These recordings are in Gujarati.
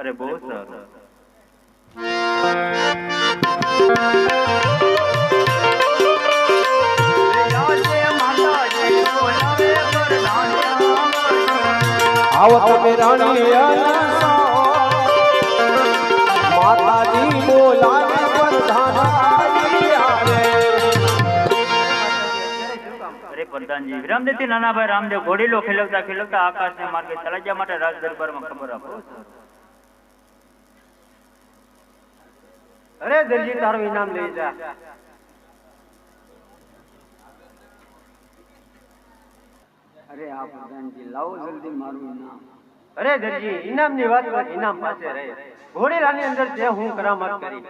અરે બહુ સારું. આવો તમે રાણી માતાજી બોલાવે પ્રધાનજી વિરામદેવથી નાના ભાઈ રામદેવ ઘોડીલો ખેલવતા ખેલવતા આકાશને માર્ગે તળાજા માટે રાજ દરબારમાં ખબર આપો. અરે દરજી તારું ઇનામ લઈ જા. અરે આ પ્રધાનજી લાવો જલ્દી મારું ઇનામ. અરે દરજી ઇનામ ની વાત કર, ઇનામ પાસે રહે. ઘોડીલાની અંદર જે હું કરામત કરી.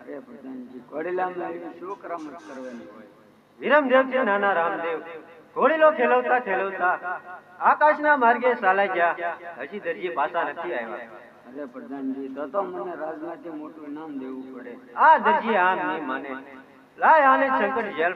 અરે પ્રધાનજી ઘોડીલામાં શું કરામત કરવાની હોય? વિરમદેવ છે નાના રામદેવ ઘોડીલો ખેલવતા ખેલવતા આકાશના માર્ગે ચાલ્યા ગયા. હજી દરજી પાછા નથી આવ્યા. અરે પ્રધાનજી તો મને રાજમાંથી મોટું ઇનામ દેવું પડે. આ દરજી આમ નહીં માને. લાય આને સંકટ જેલ.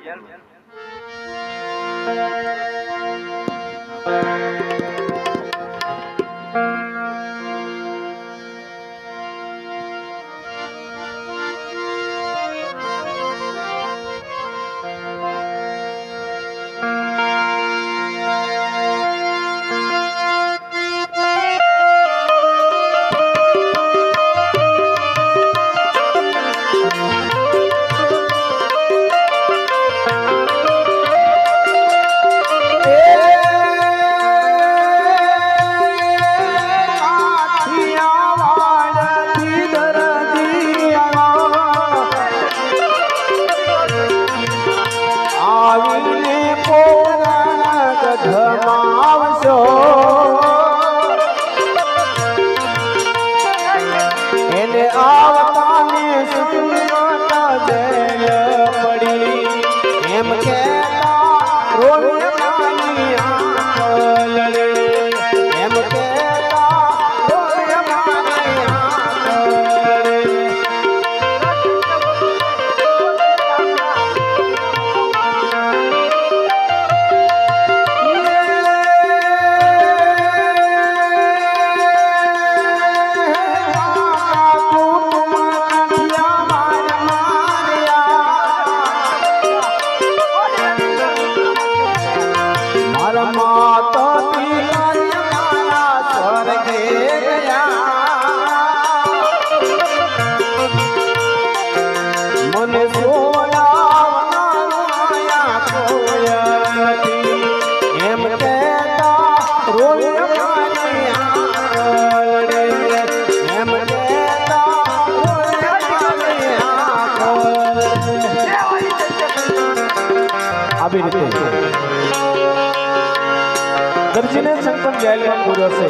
દરજીને શંકર જેલમાં પૂર્યો છે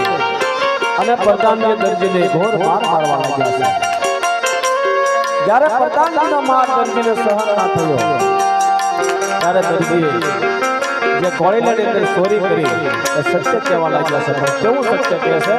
અને પ્રધાનજી દરજીને ઘોર માર મારવા લાગ્યા છે. જ્યારે પ્રધાનજીનો માર દરજીને સહન ના થયો ત્યારે દરજીએ જે કોળીલાની અંદર ચોરી કરી એ સત્ય કહેવા લાગ્યા છે. પણ કેવું સત્ય કહે છે?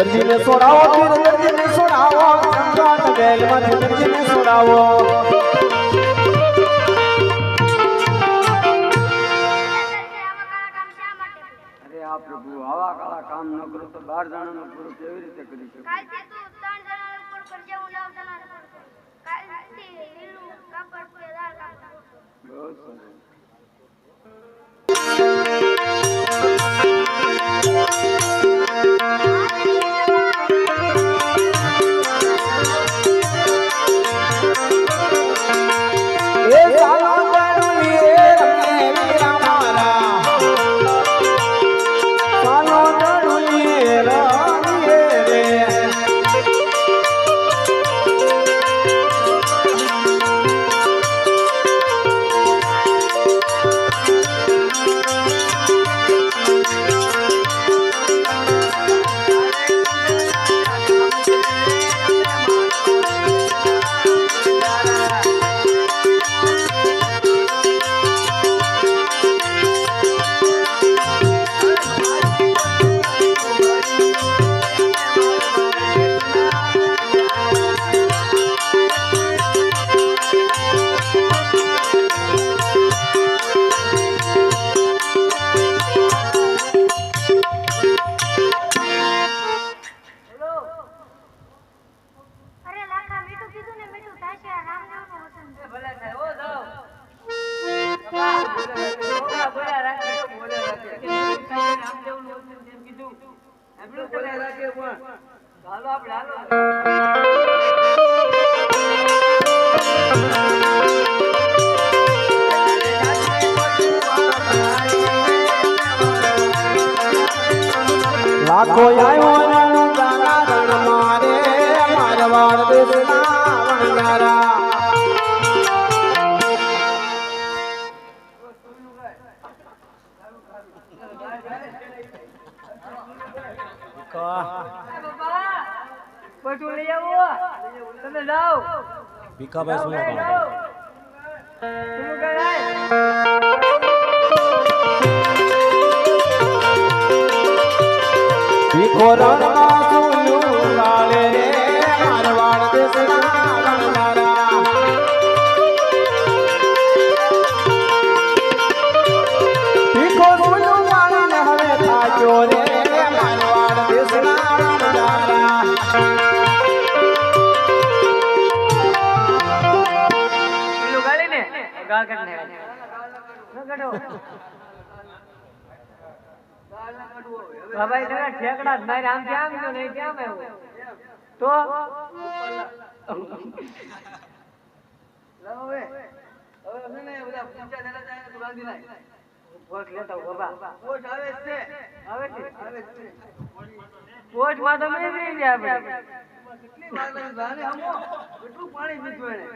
દરજીને છોડાવો, પીર દરજીને છોડાવો, સંગાટ વેલમાંથી દરજીને છોડાવો. અરે આ પ્રભુ આવા કાળા કામ ન કરો તો 12 જણાનો પૂરો કેવી રીતે કરી શકો? કાલથી તું 3 જણાનો પૂરો કરજે, હું 9 જણાનો પૂરો કરું. કાલથી લીલું કાપડ પૂરે લાલ કાપડ. બહુ સરસ. લાખો આવ્યો રણ ગાના રણ મારે મારવાડ દેશના વણગારા. પટુ લઈ આવો, તમે જાઓ. ભીખાભાઈ શું શું કરાય? ભીખો રણમાં સુલું ગાળે રે મારવાડ દેશના વણગારા. ભીખો સુલું ગાળીને હવે થાક્યો રે મારવાડ દેશના વણગારા. પેલું ગાળી ને ગાળ કાઢને ન કાઢો. ભાઈ તમે ઠેકડા જ મારે આમ આમ ગયો નહીં કેમ આવ્યો તો લાવો હવે હવે ને બધા પૂછા દેલા જાય તો ગાંધી નાય વોટ લેતા હો બાબા. વોટ આવે છે વોટ માં તો મેં નહીં ગયા આપણે કેટલી વાર લાગી ભાને હમો કેટલું પાણી પીધું એને.